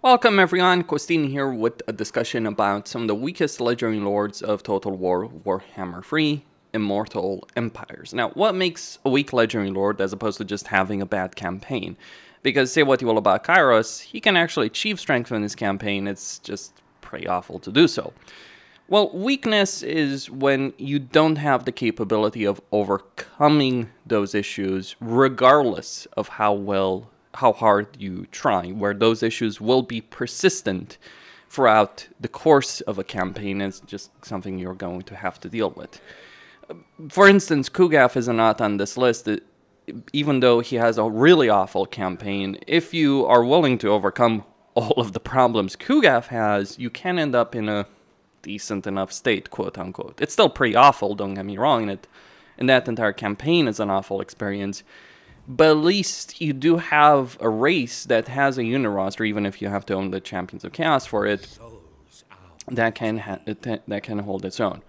Welcome everyone, Costin here with a discussion about some of the weakest legendary lords of Total War Warhammer 3, Immortal Empires. Now, what makes a weak legendary lord as opposed to just having a bad campaign? Because say what you will about Kairos, he can actually achieve strength in his campaign, it's just pretty awful to do so. Well, weakness is when you don't have the capability of overcoming those issues regardless of how hard you try, where those issues will be persistent throughout the course of a campaign. It's just something you're going to have to deal with. For instance, Kugaf is not on this list, even though he has a really awful campaign. If you are willing to overcome all of the problems Kugaf has, you can end up in a decent enough state, quote unquote. It's still pretty awful, don't get me wrong, and that entire campaign is an awful experience. But at least you do have a race that has a unit roster, even if you have to own the Champions of Chaos for it, that can hold its own.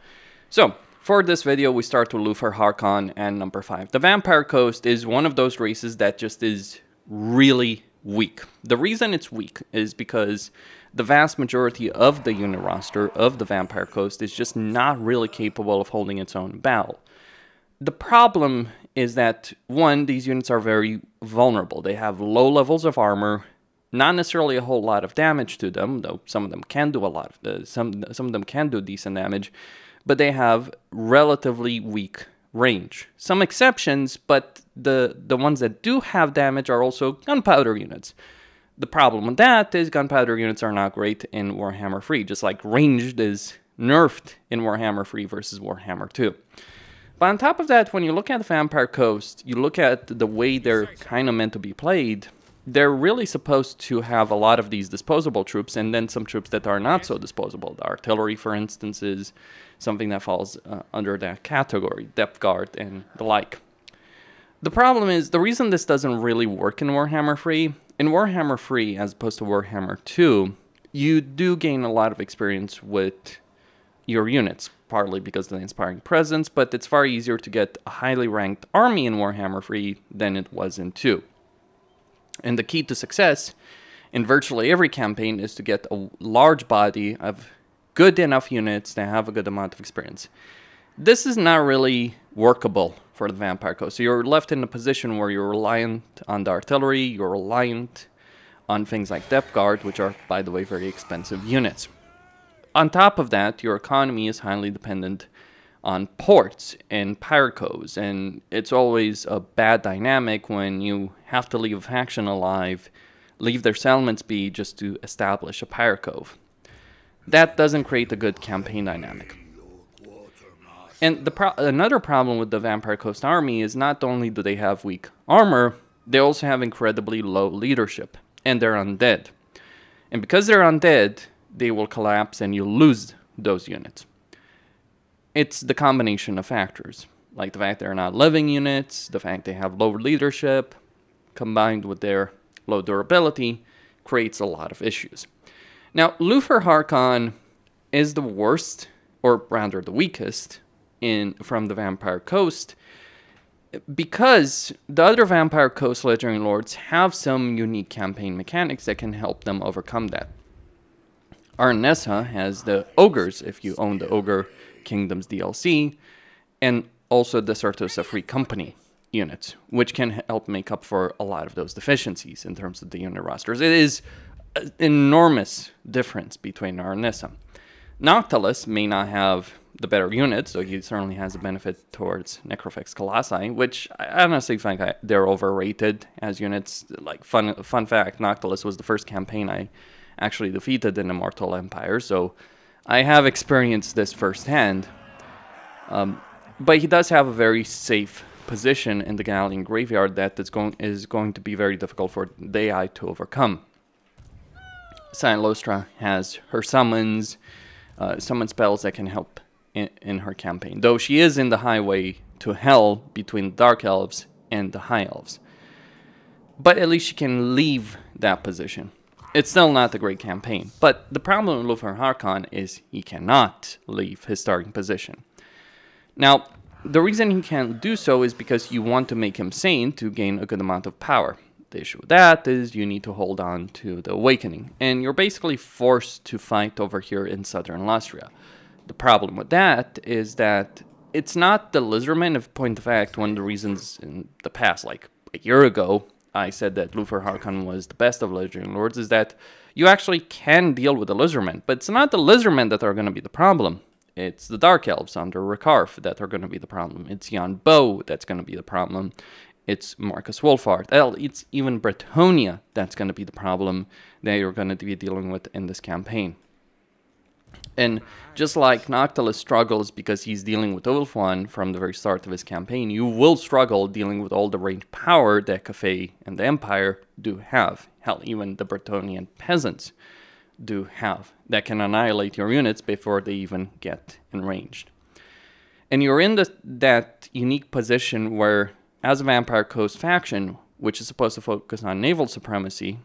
So, for this video, we start with Luthor Harkon and number 5. The Vampire Coast is one of those races that just is really weak. The reason it's weak is because the vast majority of the unit roster of the Vampire Coast is just not really capable of holding its own battle. The problem is that, one, these units are very vulnerable. They have low levels of armor, not necessarily a whole lot of damage to them, though some of them can do some of them can do decent damage, but they have relatively weak range. Some exceptions, but the ones that do have damage are also gunpowder units. The problem with that is gunpowder units are not great in Warhammer 3, just like ranged is nerfed in Warhammer 3 versus Warhammer 2. But on top of that, when you look at the Vampire Coast, you look at the way they're kind of meant to be played, they're really supposed to have a lot of these disposable troops and then some troops that are not so disposable. The artillery, for instance, is something that falls under that category, depth guard and the like. The problem is, the reason this doesn't really work in Warhammer 3, in Warhammer 3 as opposed to Warhammer 2, you do gain a lot of experience with your units, partly because of the inspiring presence, but it's far easier to get a highly ranked army in Warhammer 3 than it was in 2. And the key to success in virtually every campaign is to get a large body of good enough units that have a good amount of experience. This is not really workable for the Vampire Coast. So you're left in a position where you're reliant on the artillery, you're reliant on things like depth guard, which are, by the way, very expensive units. On top of that, your economy is highly dependent on ports and pyracos, and it's always a bad dynamic when you have to leave a faction alive, leave their settlements be just to establish a pyracove. That doesn't create a good campaign dynamic. And another problem with the Vampire Coast army is not only do they have weak armor, they also have incredibly low leadership, and they're undead. And because they're undead, they will collapse and you lose those units. It's the combination of factors, like the fact they're not living units, the fact they have low leadership, combined with their low durability, creates a lot of issues. Now, Luthor Harkon is the worst, or rather the weakest, from the Vampire Coast, because the other Vampire Coast legendary lords have some unique campaign mechanics that can help them overcome that. Arnessa has the Ogres, if you own the Ogre Kingdoms DLC, and also the Certosa Free Company units, which can help make up for a lot of those deficiencies in terms of the unit rosters. It is an enormous difference between Arnessa. Noctilus may not have the better units, so he certainly has a benefit towards Necrofex Colossi, which I honestly think they're overrated as units. Like, fun fact, Noctilus was the first campaign I actually defeated in Immortal Empires, so I have experienced this firsthand. But he does have a very safe position in the Gallian Graveyard that is going to be very difficult for the AI to overcome. Sinnelleos has her summon spells that can help in her campaign, though she is in the highway to hell between the Dark Elves and the High Elves. But at least she can leave that position. It's still not a great campaign, but the problem with Luthor Harkon is he cannot leave his starting position. Now, the reason he can't do so is because you want to make him sane to gain a good amount of power. The issue with that is you need to hold on to the Awakening, and you're basically forced to fight over here in southern Austria. The problem with that is that it's not the Lizardmen. In point of fact, one of the reasons in the past, like a year ago, I said that Luthor Harkon was the best of Legendary Lords, is that you actually can deal with the Lizardmen, but it's not the Lizardmen that are going to be the problem. It's the Dark Elves under Rakarth that are going to be the problem. It's Jan Bo that's going to be the problem. It's Marcus Wolfhard. It's even Bretonia that's going to be the problem that you're going to be dealing with in this campaign. And just like Noctilus struggles because he's dealing with Ulfwan from the very start of his campaign, you will struggle dealing with all the ranged power that Cathay and the Empire do have. Hell, even the Bretonian peasants do have, that can annihilate your units before they even get enraged. And you're in that unique position where, as a Vampire Coast faction, which is supposed to focus on naval supremacy,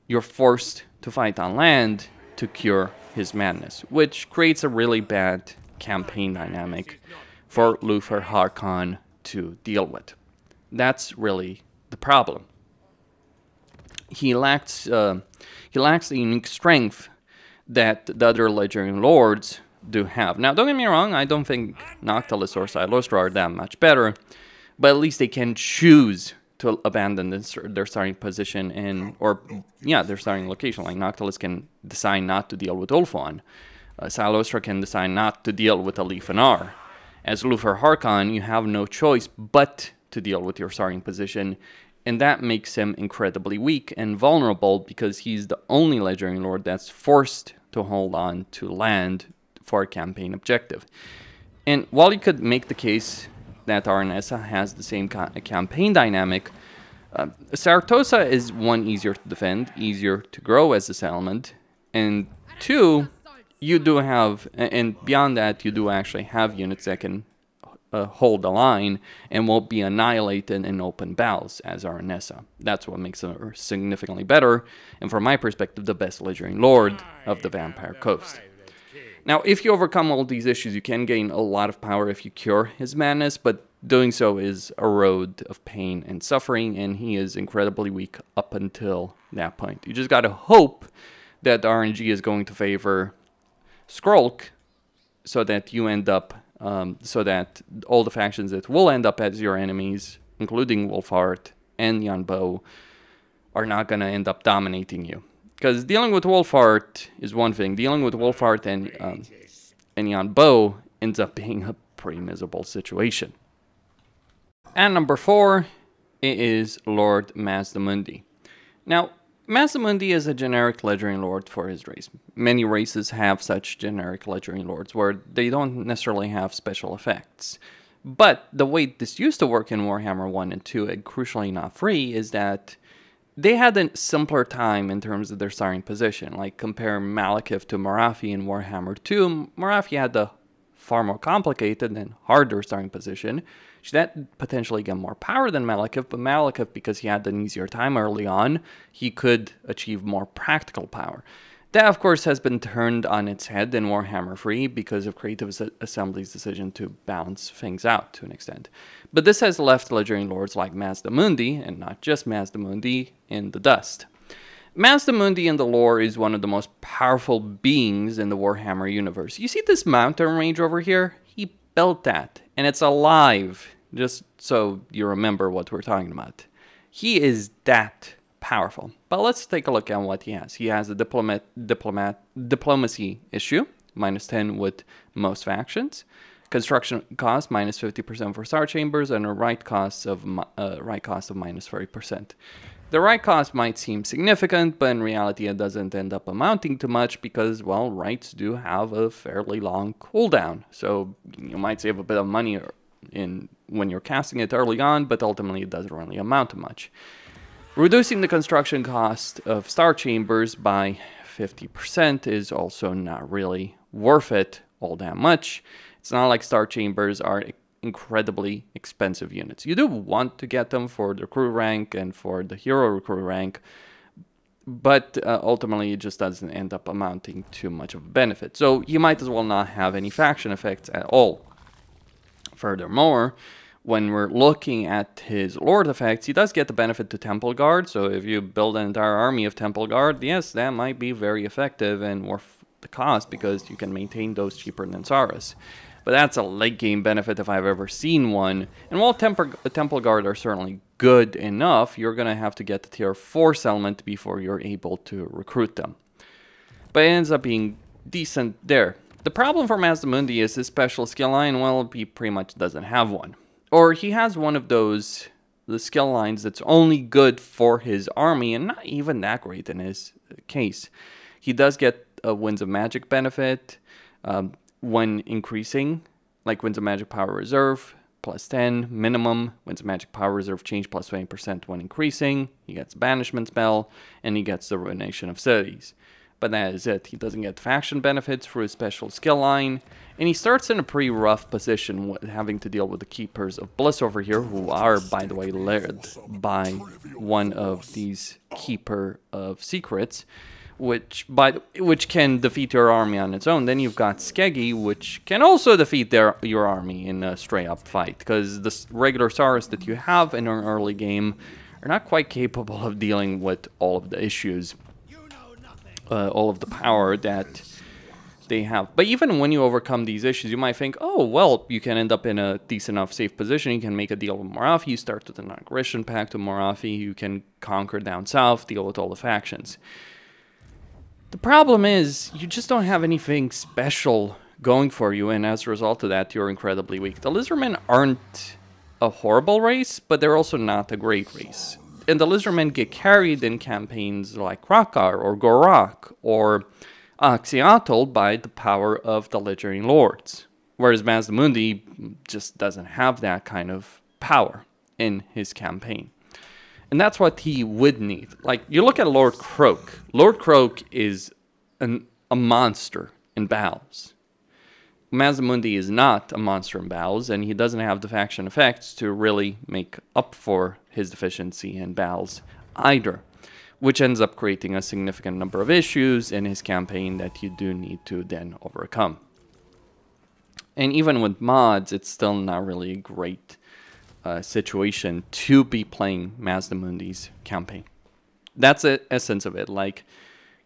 you're forced to fight on land to cure his madness, which creates a really bad campaign dynamic for Luthor Harkon to deal with. That's really the problem. He lacks the unique strength that the other Legendary Lords do have. Now, don't get me wrong, I don't think Noctilus or Silostra are that much better, but at least they can choose to abandon their starting position their starting location. Like Noctilus can decide not to deal with Ulfwan. Silostra can decide not to deal with Alif and R. As Luthor Harkon, you have no choice but to deal with your starting position, and that makes him incredibly weak and vulnerable because he's the only Legendary Lord that's forced to hold on to land for a campaign objective. And while you could make the case that Arnessa has the same campaign dynamic, Saratosa is, one, easier to defend, easier to grow as a settlement, and two, you do have, and beyond that, you do actually have units that can hold the line and won't be annihilated in open battles as Arnessa. That's what makes her significantly better, and from my perspective, the best Legendary Lord of the Vampire Coast. Now, if you overcome all these issues, you can gain a lot of power if you cure his madness, but doing so is a road of pain and suffering, and he is incredibly weak up until that point. You just gotta hope that the RNG is going to favor Skrulk, so that you end up, so that all the factions that will end up as your enemies, including Wolfhard and Jan Bo, are not gonna end up dominating you. Because dealing with Wolfhard is one thing. Dealing with Wolfhard and Jan Bo ends up being a pretty miserable situation. And number 4 is Lord Mazdamundi. Now, Mazdamundi is a generic Legendary Lord for his race. Many races have such generic Legendary Lords where they don't necessarily have special effects. But the way this used to work in Warhammer 1 and 2, and crucially not 3, is that they had a simpler time in terms of their starting position. Like, compare Malekith to Morathi in Warhammer 2. Morathi had a far more complicated and harder starting position. She had potentially get more power than Malekith, but Malekith, because he had an easier time early on, he could achieve more practical power. That, of course, has been turned on its head in Warhammer 3 because of Creative Assembly's decision to balance things out to an extent. But this has left Legendary Lords like Mazdamundi, and not just Mazdamundi, in the dust. Mazdamundi in the lore is one of the most powerful beings in the Warhammer universe. You see this mountain range over here? He built that, and it's alive, just so you remember what we're talking about. He is that powerful. But let's take a look at what he has. He has a diplomacy issue, -10 with most factions. Construction cost, -50% for Star Chambers, and a right cost of -30%. The right cost might seem significant, but in reality it doesn't end up amounting to much because, well, rights do have a fairly long cooldown. So you might save a bit of money when you're casting it early on, but ultimately it doesn't really amount to much. Reducing the construction cost of Star Chambers by 50% is also not really worth it all that much. It's not like Star Chambers are incredibly expensive units. You do want to get them for the crew rank and for the hero crew rank, but ultimately it just doesn't end up amounting to much of a benefit. So you might as well not have any faction effects at all. Furthermore, when we're looking at his Lord effects, he does get the benefit to Temple Guard. So if you build an entire army of Temple Guard, yes, that might be very effective and worth the cost because you can maintain those cheaper than Saurus. But that's a late game benefit if I've ever seen one. And while Temple Guard are certainly good enough, you're going to have to get the tier 4 settlement before you're able to recruit them. But it ends up being decent there. The problem for Mazdamundi is his special skill line, well, he pretty much doesn't have one. Or he has one of those, the skill lines that's only good for his army, and not even that great in his case. He does get a Winds of Magic benefit when increasing, like Winds of Magic Power Reserve, plus 10, minimum, Winds of Magic Power Reserve change plus 20% when increasing. He gets Banishment Spell, and he gets the Ruination of Cities. But that is it. He doesn't get faction benefits for his special skill line. And he starts in a pretty rough position having to deal with the Keepers of Bliss over here, who are, by the way, led by one of these Keeper of Secrets, which can defeat your army on its own. Then you've got Skeggy, which can also defeat your army in a straight-up fight, because the regular Saurus that you have in an early game are not quite capable of dealing with all of the issues. All of the power that they have. But even when you overcome these issues, you might think, oh, well, you can end up in a decent enough safe position. You can make a deal with Morathi. You start with a non-aggression pact with Morathi. You can conquer down south, deal with all the factions. The problem is, you just don't have anything special going for you, and as a result of that, you're incredibly weak. The Lizardmen aren't a horrible race, but they're also not a great race. And the Lizardmen get carried in campaigns like Rakkar or Gorak or Axiatl by the power of the Legendary Lords. Whereas Mazdamundi just doesn't have that kind of power in his campaign. And that's what he would need. Like, you look at Lord Croak. Lord Croak is a monster in battles. Mazdamundi is not a monster in battles, and he doesn't have the faction effects to really make up for his deficiency in battles either, which ends up creating a significant number of issues in his campaign that you do need to then overcome. And even with mods, it's still not really a great situation to be playing Mazdamundi's campaign. That's the essence of it. Like,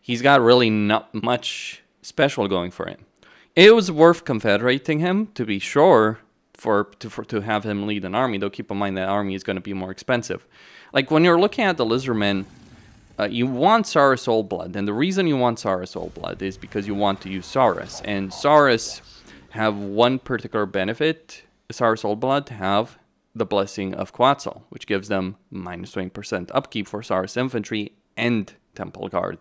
he's got really not much special going for him. It was worth confederating him, to be sure, to have him lead an army, though keep in mind that army is going to be more expensive. Like, when you're looking at the Lizardmen, you want Saurus Oldblood, and the reason you want Saurus Oldblood is because you want to use Saurus, and Saurus have one particular benefit. Saurus Oldblood have the Blessing of Quetzal, which gives them minus 20% upkeep for Saurus Infantry and Temple Guard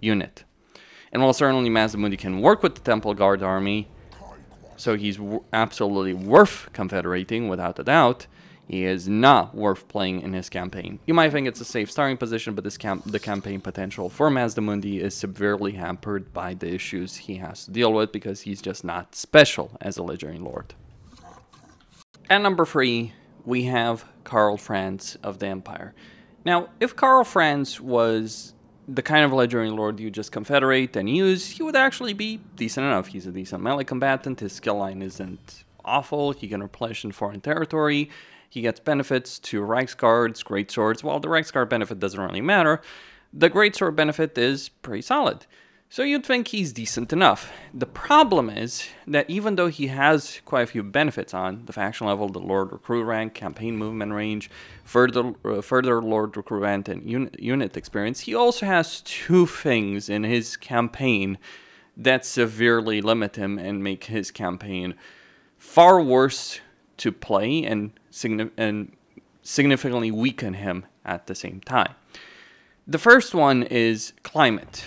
unit. And while certainly Mazdamundi can work with the Temple Guard army, so he's absolutely worth confederating without a doubt, he is not worth playing in his campaign. You might think it's a safe starting position, but the campaign potential for Mazdamundi is severely hampered by the issues he has to deal with because he's just not special as a Legendary Lord. At number 3, we have Karl Franz of the Empire. Now, if Karl Franz was the kind of Legendary Lord you just confederate and use, he would actually be decent enough. He's a decent melee combatant, his skill line isn't awful, he can replenish in foreign territory, he gets benefits to Reiksguards, Greatswords. While the Reiksguard benefit doesn't really matter, the Greatsword benefit is pretty solid. So you'd think he's decent enough. The problem is that even though he has quite a few benefits on the faction level, the Lord Recruit rank, campaign movement range, further Lord Recruit rank, and unit experience, he also has 2 things in his campaign that severely limit him and make his campaign far worse to play and significantly weaken him at the same time. The first one is climate.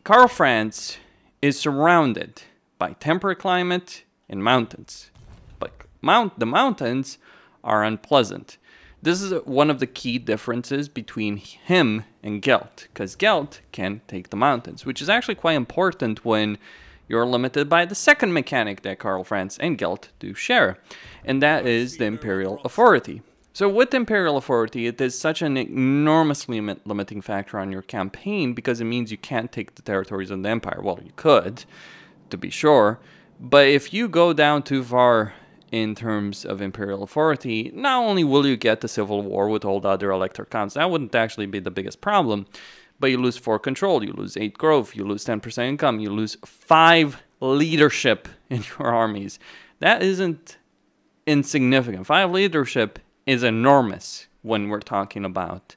Karl Franz is surrounded by temperate climate and mountains, but the mountains are unpleasant. This is one of the key differences between him and Gelt, because Gelt can take the mountains, which is actually quite important when you're limited by the second mechanic that Karl Franz and Gelt do share, and that is the Imperial Authority. So with Imperial Authority, it is such an enormously limiting factor on your campaign because it means you can't take the territories of the Empire. Well, you could, to be sure, but if you go down too far in terms of imperial authority, not only will you get the civil war with all the other elector counts, that wouldn't actually be the biggest problem, but you lose 4 control, you lose 8 growth, you lose 10% income, you lose 5 leadership in your armies. That isn't insignificant. 5 leadership is enormous when we're talking about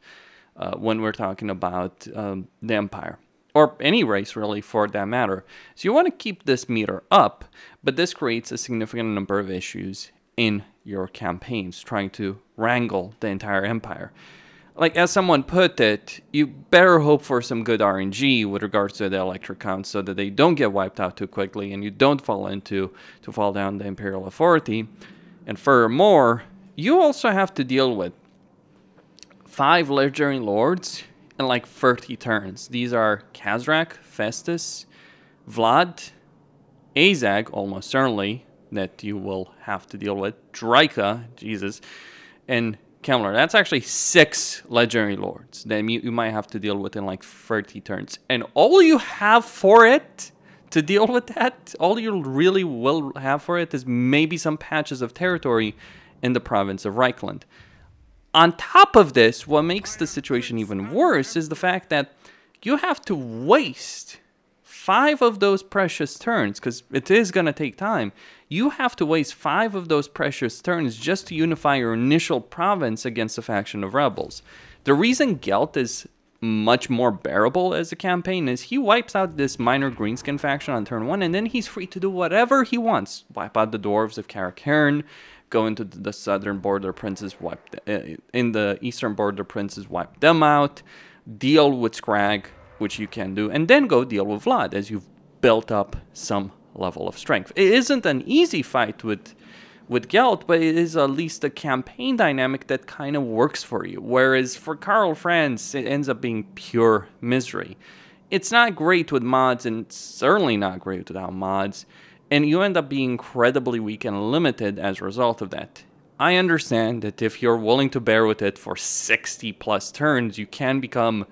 the Empire, or any race really for that matter. So you want to keep this meter up, but this creates a significant number of issues in your campaigns, trying to wrangle the entire empire. Like, as someone put it, you better hope for some good RNG with regards to the electric counts so that they don't get wiped out too quickly and you don't fall down the imperial authority. And furthermore, you also have to deal with 5 legendary lords in like 30 turns. These are Khazrak, Festus, Vlad, Azag, almost certainly, that you will have to deal with, Drika, Jesus, and Kemler. That's actually 6 legendary lords that you might have to deal with in like 30 turns. And all you have for it to deal with that, all you really will have for it is maybe some patches of territory in the province of Reichland. On top of this, what makes the situation even worse is the fact that you have to waste 5 of those precious turns, because it is going to take time. You have to waste 5 of those precious turns just to unify your initial province against a faction of rebels. The reason Gelt is much more bearable as a campaign is he wipes out this minor greenskin faction on turn 1, and then he's free to do whatever he wants. Wipe out the dwarves of Karakern, go into the southern border princes, in the eastern border princes, wipe them out, deal with Scrag, which you can do, and then go deal with Vlad as you've built up some level of strength. It isn't an easy fight with Gelt, but it is at least a campaign dynamic that kind of works for you. Whereas for Karl Franz, it ends up being pure misery. It's not great with mods, and certainly not great without mods, and you end up being incredibly weak and limited as a result of that. I understand that if you're willing to bear with it for 60 plus turns, you can become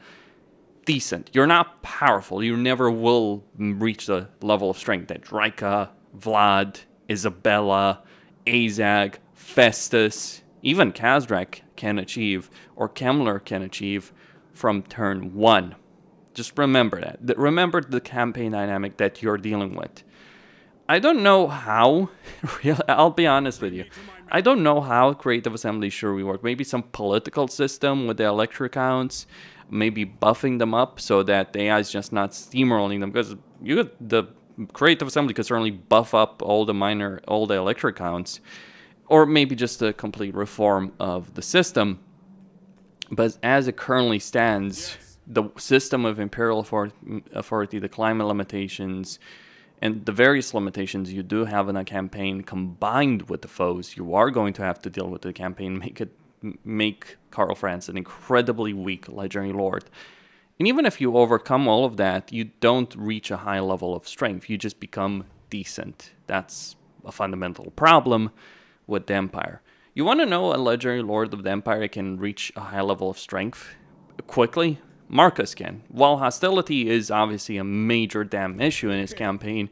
decent. You're not powerful. You never will reach the level of strength that Drika, Vlad, Isabella, Azag, Festus, even Khazrak can achieve, or Kemler can achieve from turn 1. Just remember that. Remember the campaign dynamic that you're dealing with. I don't know how, I'll be honest with you, I don't know how Creative Assembly should rework. Maybe some political system with the electric counts, maybe buffing them up so that the AI is just not steamrolling them, because the Creative Assembly could certainly buff up all the electric counts, or maybe just a complete reform of the system. But as it currently stands, the system of imperial authority, the climate limitations, and the various limitations you do have in a campaign combined with the foes you are going to have to deal with the campaign make Karl Franz an incredibly weak legendary lord. And even if you overcome all of that, you don't reach a high level of strength. You just become decent. That's a fundamental problem with the Empire. You want to know a legendary lord of the Empire can reach a high level of strength quickly? Marcus can. While hostility is obviously a major damn issue in his campaign,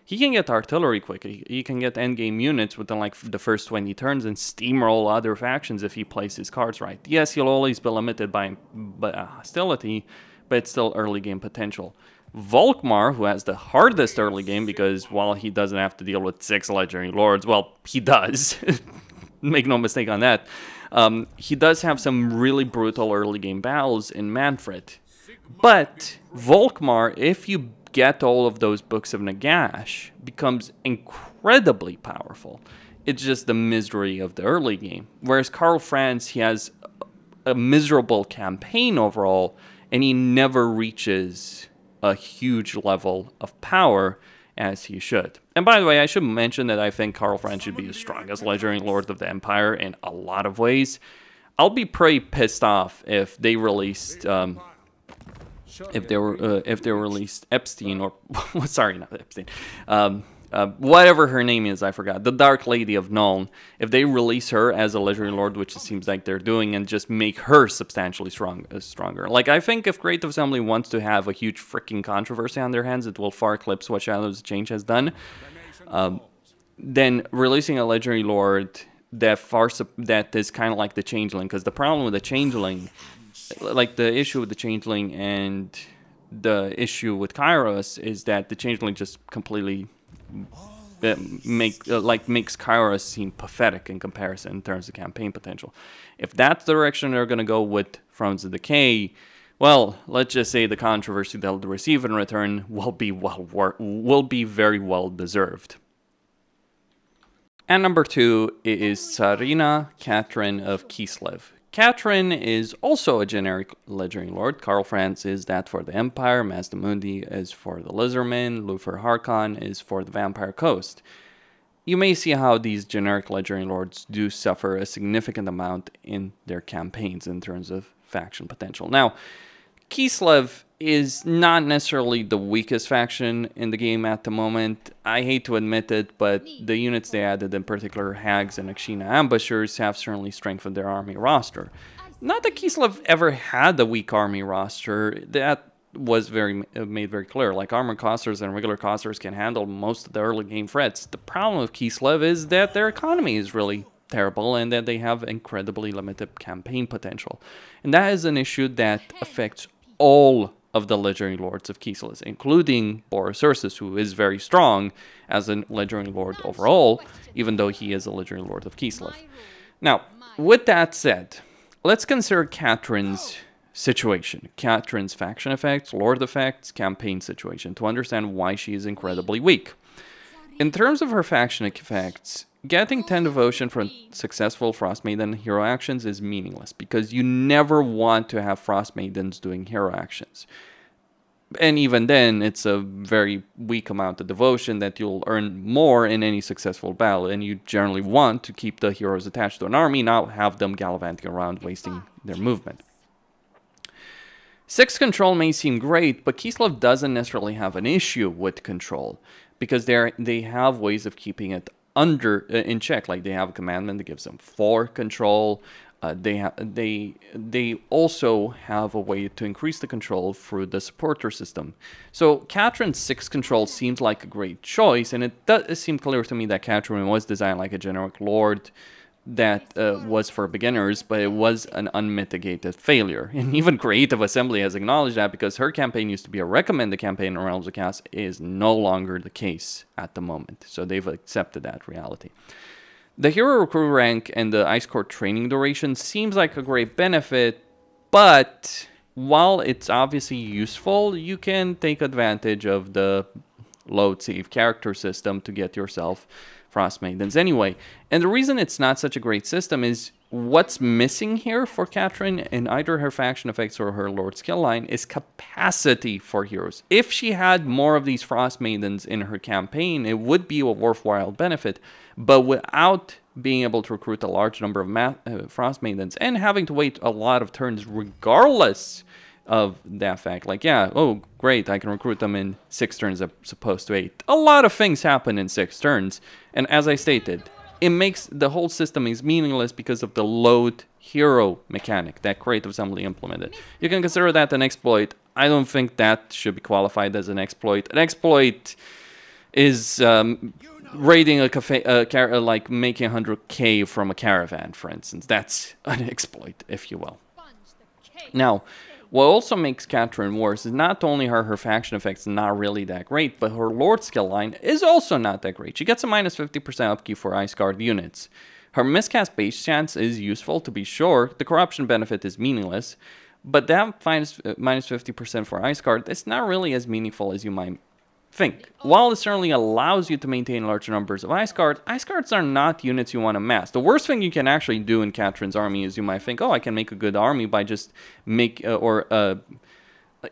he can get artillery quickly. He can get endgame units within like the first 20 turns and steamroll other factions if he plays his cards right. Yes, he'll always be limited by hostility, but it's still early game potential. Volkmar, who has the hardest early game, because while he doesn't have to deal with 6 legendary lords, well, he does. Make no mistake on that. He does have some really brutal early game battles in Manfred. But Volkmar, if you get all of those books of Nagash, becomes incredibly powerful. It's just the misery of the early game. Whereas Karl Franz, he has a miserable campaign overall, and he never reaches a huge level of power as he should. And by the way, I should mention that I think Karl Franz should be the strongest legendary lord of the Empire in a lot of ways. I'll be pretty pissed off if they released if they released Epstein, or sorry, not Epstein, whatever her name is, I forgot, the Dark Lady of Nuln. If they release her as a legendary lord, which it seems like they're doing, and just make her substantially stronger. Like, I think if Creative Assembly wants to have a huge freaking controversy on their hands, it will far eclipse what Shadows of Change has done. then releasing a legendary lord that is kind of like the changeling, because the problem with the changeling, like the issue with the changeling and the issue with Kairos, is that the changeling just completely makes Kairos seem pathetic in comparison in terms of campaign potential. If that's the direction they're going to go with Thrones of Decay, well, let's just say the controversy they'll receive in return will be very well deserved. And number 2 is Tzarina Katarin of Kislev. Katarin is also a generic legendary lord. Karl Franz is that for the Empire, Mazdamundi is for the Lizardmen, Luthor Harkon is for the Vampire Coast. You may see how these generic legendary lords do suffer a significant amount in their campaigns in terms of faction potential. Now, Kislev is not necessarily the weakest faction in the game at the moment. I hate to admit it, but the units they added, in particular Hags and Akshina Ambushers, have certainly strengthened their army roster. Not that Kislev ever had a weak army roster. That was made very clear. Like, armored costers and regular costers can handle most of the early game threats. The problem with Kislev is that their economy is really terrible and that they have incredibly limited campaign potential. And that is an issue that affects all of the legendary lords of Kislev, including Boris Ursus, who is very strong as a legendary lord overall, even though he is a legendary lord of Kislev. Now, with that said, let's consider Katarin's situation, Katarin's faction effects, lord effects, campaign situation, to understand why she is incredibly weak. In terms of her faction effects, getting 10 devotion from successful Frost Maiden hero actions is meaningless, because you never want to have Frost Maidens doing hero actions. And even then, it's a very weak amount of devotion that you'll earn more in any successful battle, and you generally want to keep the heroes attached to an army, not have them gallivanting around wasting their movement. 6 control may seem great, but Kislev doesn't necessarily have an issue with control, because they have ways of keeping it in check. Like, they have a commandment that gives them 4 control. They also have a way to increase the control through the supporter system. So Katarin's 6 control seems like a great choice, and it does seem clear to me that Katarin was designed like a generic lord that was for beginners, but it was an unmitigated failure. And even Creative Assembly has acknowledged that, because her campaign used to be a recommended campaign in Realms of Chaos, is no longer the case at the moment. So they've accepted that reality. The hero recruit rank and the Ice Court training duration seems like a great benefit, but while it's obviously useful, you can take advantage of the load save character system to get yourself Frost Maidens anyway. And the reason it's not such a great system is what's missing here for Katarin in either her faction effects or her Lord skill line is capacity for heroes. If she had more of these Frost Maidens in her campaign, it would be a worthwhile benefit, but without being able to recruit a large number of Frost Maidens and having to wait a lot of turns regardless of that fact, like, yeah, oh great, I can recruit them in 6 turns as opposed to 8. A lot of things happen in 6 turns, and as I stated, it makes the whole system is meaningless because of the load hero mechanic that Creative Assembly implemented. You can consider that an exploit. I don't think that should be qualified as an exploit. An exploit is raiding a cafe, like making 100k from a caravan, for instance. That's an exploit, if you will. Now, what also makes Katarin worse is not only her faction effects not really that great, but her Lord skill line is also not that great. She gets a minus 50% upkeep for Ice Guard units. Her miscast base chance is useful, to be sure. The corruption benefit is meaningless, but that minus 50% for Ice Guard is not really as meaningful as you might think. While it certainly allows you to maintain large numbers of Ice Guards are not units you want to mass. The worst thing you can actually do in Katarin's army is you might think, oh, I can make a good army by just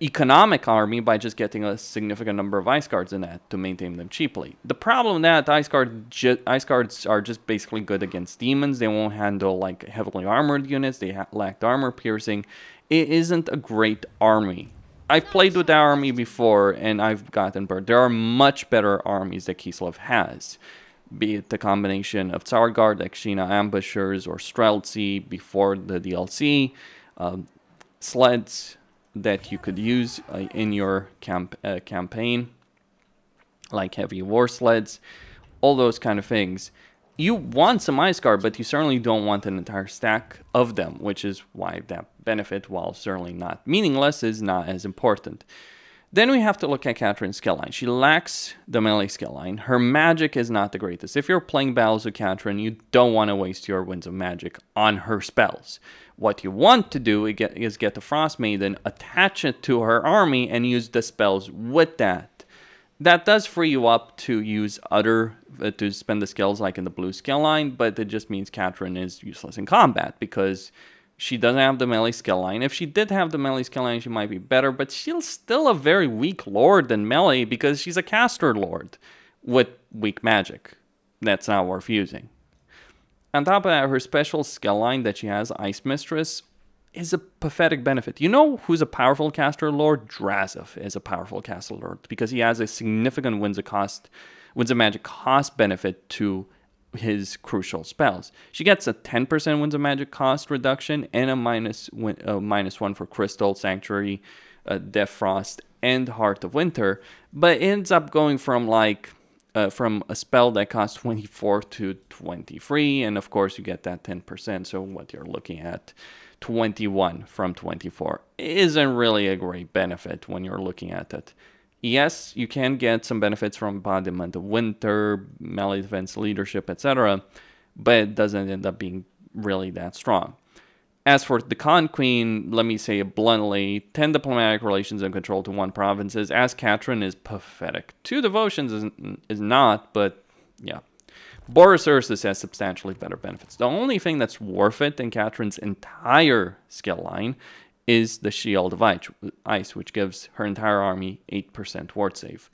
economic army by just getting a significant number of Ice Guards in that to maintain them cheaply. The problem that Ice Guards are just basically good against demons. They won't handle like heavily armored units. They lack armor piercing. It isn't a great army. I've played with that army before, and I've gotten burned. There are much better armies that Kislev has, be it the combination of Tsar Guard, Akshina Ambushers, or Streltsy before the DLC, sleds that you could use in your campaign, like heavy war sleds. all those kind of things. You want some Ice Guard, but you certainly don't want an entire stack of them, which is why that benefit, while certainly not meaningless, is not as important. Then we have to look at Katarin's skill line. She lacks the melee skill line. Her magic is not the greatest. If you're playing battles with Katarin, you don't want to waste your Winds of Magic on her spells. What you want to do is get the Frost Maiden, attach it to her army, and use the spells with that. That does free you up to use to spend the skills like in the blue skill line, but it just means Katarin is useless in combat because she doesn't have the melee skill line. If she did have the melee skill line, she might be better, but she's still a very weak lord in melee because she's a caster lord with weak magic. That's not worth using. On top of that, her special skill line that she has, Ice Mistress, is a pathetic benefit. You know who's a powerful caster lord? Drazov is a powerful caster lord because he has a significant Winds of Magic cost benefit to his crucial spells. She gets a 10% Winds of Magic cost reduction and a -1 for Crystal, Sanctuary, Death Frost, and Heart of Winter, but it ends up going from from a spell that costs 24 to 23, and of course you get that 10%, so what you're looking at, 21 from 24, isn't really a great benefit when you're looking at it. Yes, you can get some benefits from Embodiment of Winter, melee defense, leadership, etc., but it doesn't end up being really that strong. As for the Con Queen, let me say it bluntly, 10 diplomatic relations and control to 1 provinces as Katarin is pathetic. 2 devotions is not, but yeah. Boris Ursus has substantially better benefits. The only thing that's worth it in Katarin's entire skill line is the Shield of Ice, which gives her entire army 8% ward save.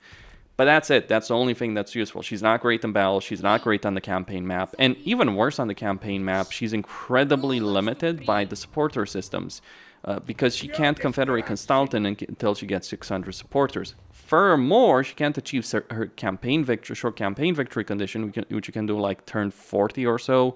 But that's it. That's the only thing that's useful. She's not great in battle. She's not great on the campaign map. And even worse on the campaign map, she's incredibly limited by the supporter systems because she can't confederate Constantin until she gets 600 supporters. Furthermore, she can't achieve her campaign victory, short campaign victory condition, which you can do like turn 40 or so,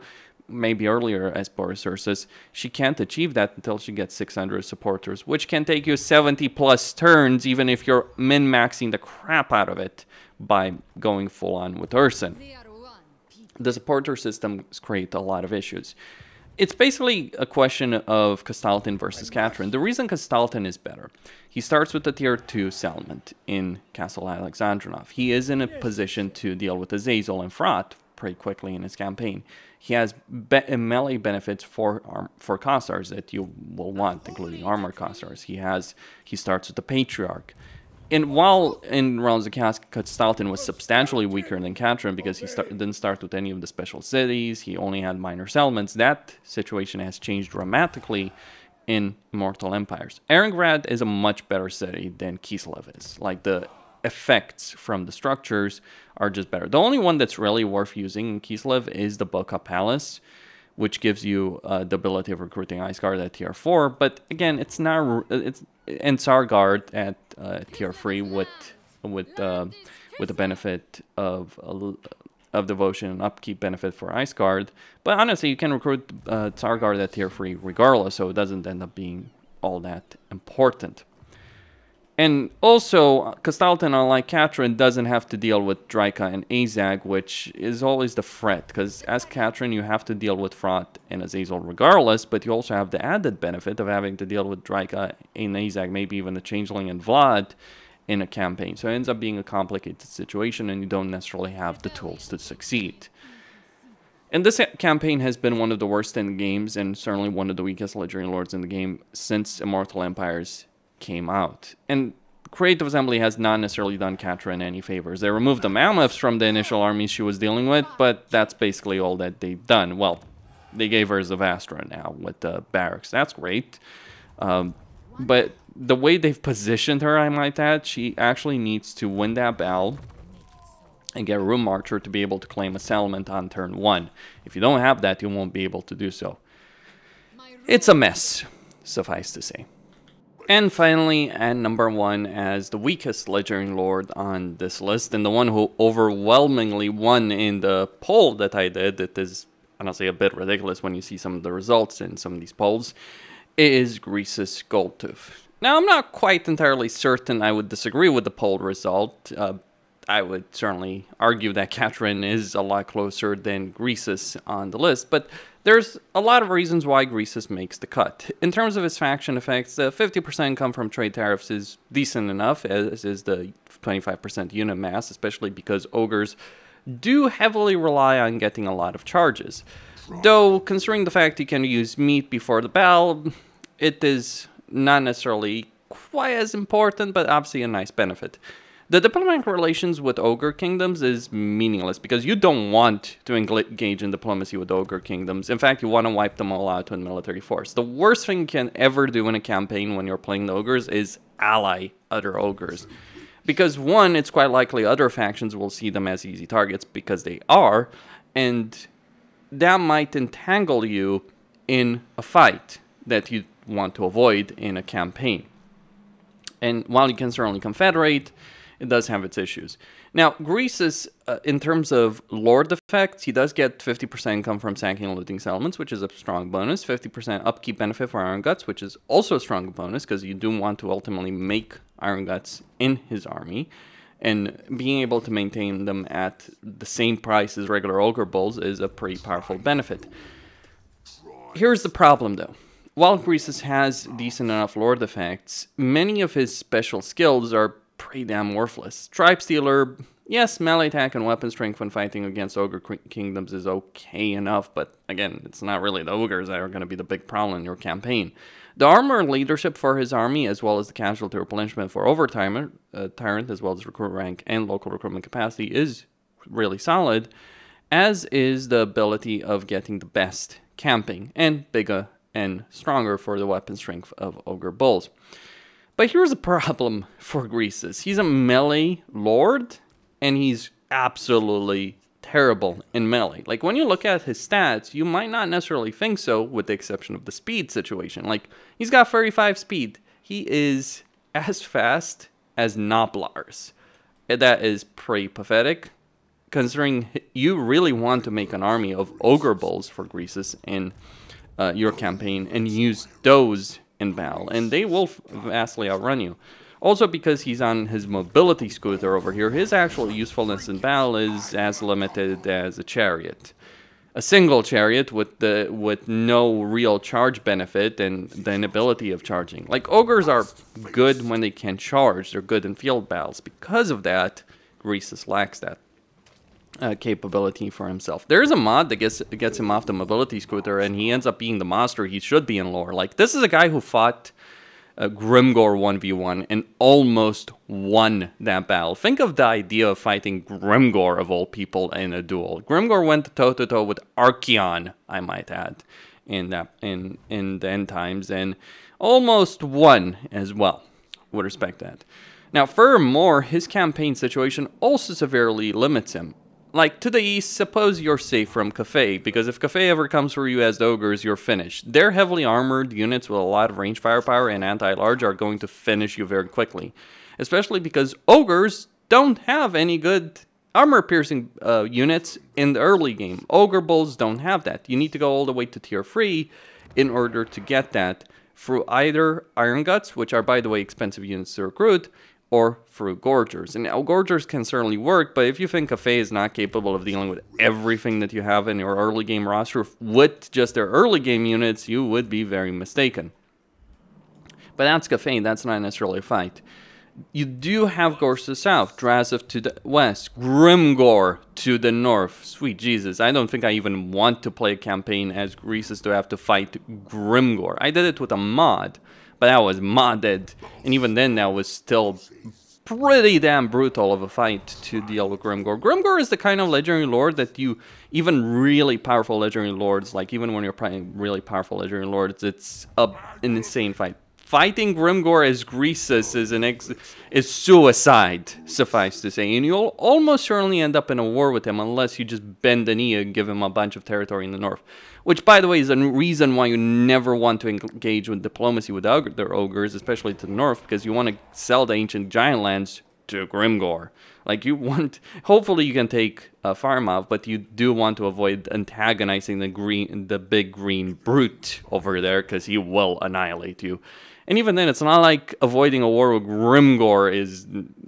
maybe earlier as Boris Ursus. She can't achieve that until she gets 600 supporters, which can take you 70 plus turns, even if you're min-maxing the crap out of it by going full on with Urson. The supporter systems create a lot of issues. It's basically a question of Kastaltin versus Katarin. The reason Kastaltin is better, he starts with the tier 2 settlement in Castle Alexandrinov. He is in a position to deal with Azazel and Frat pretty quickly in his campaign. He has melee benefits for Kossars that you will want, including armor Kossars. He starts with the Patriarch. And while in Realms of Chaos, Kastaltin was substantially weaker than Katarin because he didn't start with any of the special cities, he only had minor settlements, that situation has changed dramatically in Immortal Empires. Erengrad is a much better city than Kislev is. Like, the effects from the structures are just better. The only one that's really worth using in Kislev is the Boka Palace, which gives you the ability of recruiting Ice Guard at tier 4, but again, it's not... and Tsar Guard at tier 3 with the benefit of devotion and upkeep benefit for Ice Guard. But honestly, you can recruit Tsar Guard at tier 3 regardless, so it doesn't end up being all that important. And also, Kastaltin, unlike Katarin, doesn't have to deal with Draika and Azag, which is always the threat, because as Katarin, you have to deal with Frat and Azazel regardless, but you also have the added benefit of having to deal with Draika and Azag, maybe even the Changeling and Vlad in a campaign. So it ends up being a complicated situation, and you don't necessarily have the tools to succeed. And this campaign has been one of the worst in the games, and certainly one of the weakest Legendary Lords in the game since Immortal Empires came out. And Creative Assembly has not necessarily done Katarin any favors. They removed the mammoths from the initial armies she was dealing with, but that's basically all that they've done. Well, they gave her Zavastra now with the barracks. That's great. But the way they've positioned her, I might add, she actually needs to win that battle and get a Room Marcher to be able to claim a settlement on turn 1. If you don't have that, you won't be able to do so. It's a mess, suffice to say. And finally, at number 1 as the weakest Legendary Lord on this list, and the one who overwhelmingly won in the poll that I did, it is honestly a bit ridiculous when you see some of the results in some of these polls, is Greasus Goldtooth. Now, I'm not quite entirely certain I would disagree with the poll result. I would certainly argue that Katarin is a lot closer than Greasus on the list, but there's a lot of reasons why Greasus makes the cut. In terms of his faction effects, the 50% come from trade tariffs is decent enough, as is the 25% unit mass, especially because ogres do heavily rely on getting a lot of charges. Though, considering the fact you can use meat before the battle, it is not necessarily quite as important, but obviously a nice benefit. The diplomatic relations with ogre kingdoms is meaningless because you don't want to engage in diplomacy with ogre kingdoms. In fact, you want to wipe them all out with military force. The worst thing you can ever do in a campaign when you're playing the ogres is ally other ogres. Because one, it's quite likely other factions will see them as easy targets because they are, and that might entangle you in a fight that you want to avoid in a campaign. And while you can certainly confederate, it does have its issues. Now, Greasus, in terms of lord effects, he does get 50% income from sacking and looting settlements, which is a strong bonus. 50% upkeep benefit for Iron Guts, which is also a strong bonus, because you do want to ultimately make Iron Guts in his army. And being able to maintain them at the same price as regular Ogre Bulls is a pretty powerful benefit. Here's the problem, though. While Greasus has decent enough lord effects, many of his special skills are pretty damn worthless. Tribe Stealer, yes, melee attack and weapon strength when fighting against ogre kingdoms is okay enough, but again, it's not really the ogres that are going to be the big problem in your campaign. The armor and leadership for his army, as well as the casualty replenishment for Tyrant, as well as recruit rank and local recruitment capacity, is really solid, as is the ability of getting the best camping, and bigger and stronger for the weapon strength of ogre bulls. But here's a problem for Greasus. He's a melee lord, and he's absolutely terrible in melee. Like, when you look at his stats, you might not necessarily think so, with the exception of the speed situation. Like, he's got 35 speed. He is as fast as Noblars. That is pretty pathetic, considering you really want to make an army of ogre bulls for Greasus in your campaign, and use those in battle, and they will vastly outrun you. Also, because he's on his mobility scooter over here, his actual usefulness in battle is as limited as a chariot. A single chariot with no real charge benefit and the inability of charging. Like, ogres are good when they can charge. They're good in field battles. Because of that, Greasus lacks that capability for himself. There's a mod that gets him off the mobility scooter, and he ends up being the monster he should be in lore. Like, this is a guy who fought Grimgor 1v1 and almost won that battle. Think of the idea of fighting Grimgor, of all people, in a duel. Grimgor went toe-to-toe with Archeon, I might add, in the end times, and almost won as well, with respect to that. Now, furthermore, his campaign situation also severely limits him. Like, to the east, suppose you're safe from Cathay, because if Cathay ever comes for you as the ogres, you're finished. Their heavily armored units with a lot of range firepower and anti-large are going to finish you very quickly. Especially because ogres don't have any good armor-piercing units in the early game. Ogre bulls don't have that. You need to go all the way to tier 3 in order to get that through either Iron Guts, which are, by the way, expensive units to recruit, or through Gorgers. And now, Gorgers can certainly work, but if you think Cathay is not capable of dealing with everything that you have in your early game roster with just their early game units, you would be very mistaken. But that's Cathay, that's not necessarily a fight. You do have Gorge to the south, Drazov to the west, Grimgor to the north. Sweet Jesus, I don't think I even want to play a campaign as Greasus to have to fight Grimgor. I did it with a mod, but that was modded, and even then that was still pretty damn brutal of a fight to deal with Grimgor. Grimgor is the kind of legendary lord that you, even really powerful legendary lords, like even when you're playing really powerful legendary lords, it's an insane fight. Fighting Grimgor as Greasus is suicide, suffice to say, and you'll almost certainly end up in a war with him unless you just bend the knee and give him a bunch of territory in the north. Which, by the way, is a reason why you never want to engage with diplomacy with other ogres, especially to the north, because you want to sell the ancient giant lands to Grimgor. Like, you want, hopefully you can take Farmouth, but you do want to avoid antagonizing the big green brute over there, because he will annihilate you. And even then, it's not like avoiding a war with Grimgore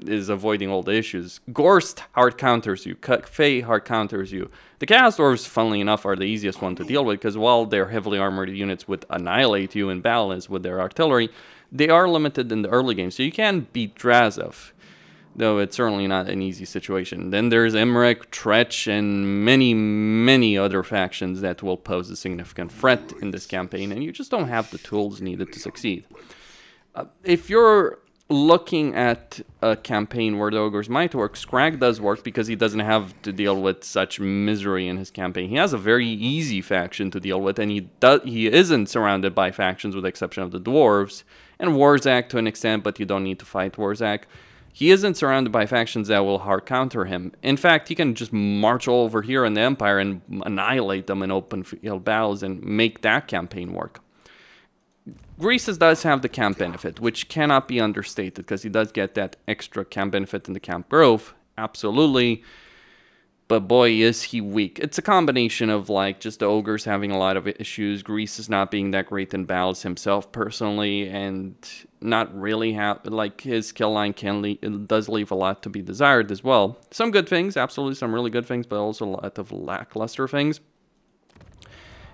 is avoiding all the issues. Gorst hard counters you. Fey hard counters you. The Chaos Dwarves, funnily enough, are the easiest one to deal with, because while their heavily armored units would annihilate you in balance with their artillery, they are limited in the early game, so you can beat Drazov, though it's certainly not an easy situation. Then there's Emmerich, Tretch, and many, many other factions that will pose a significant threat in this campaign, and you just don't have the tools needed to succeed. If you're looking at a campaign where the Ogres might work, Scrag does work because he doesn't have to deal with such misery in his campaign. He has a very easy faction to deal with, and he isn't surrounded by factions with the exception of the Dwarves, and Warzak to an extent, but you don't need to fight Warzak. He isn't surrounded by factions that will hard counter him. In fact, he can just march all over here in the Empire and annihilate them in open field battles and make that campaign work. Greasus does have the camp benefit, which cannot be understated, because he does get that extra camp benefit in the camp growth, absolutely. But boy, is he weak. It's a combination of like just the Ogres having a lot of issues, Greasus not being that great in battles himself personally, and not really have, like, his kill line does leave a lot to be desired as well. Some good things, absolutely some really good things, but also a lot of lackluster things.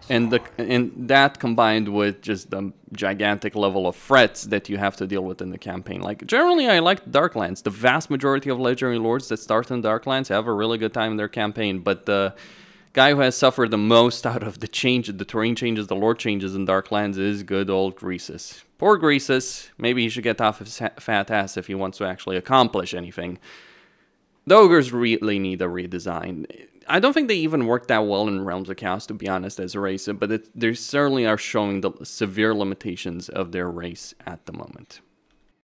And that combined with just the gigantic level of threats that you have to deal with in the campaign. Like, generally, I like Darklands. The vast majority of Legendary Lords that start in Darklands have a really good time in their campaign. But the guy who has suffered the most out of the terrain changes, the lore changes in Darklands is good old Greasus. Poor Greasus. Maybe he should get off his fat ass if he wants to actually accomplish anything. The Ogres really need a redesign. I don't think they even work that well in Realms of Chaos, to be honest, as a race, but they certainly are showing the severe limitations of their race at the moment.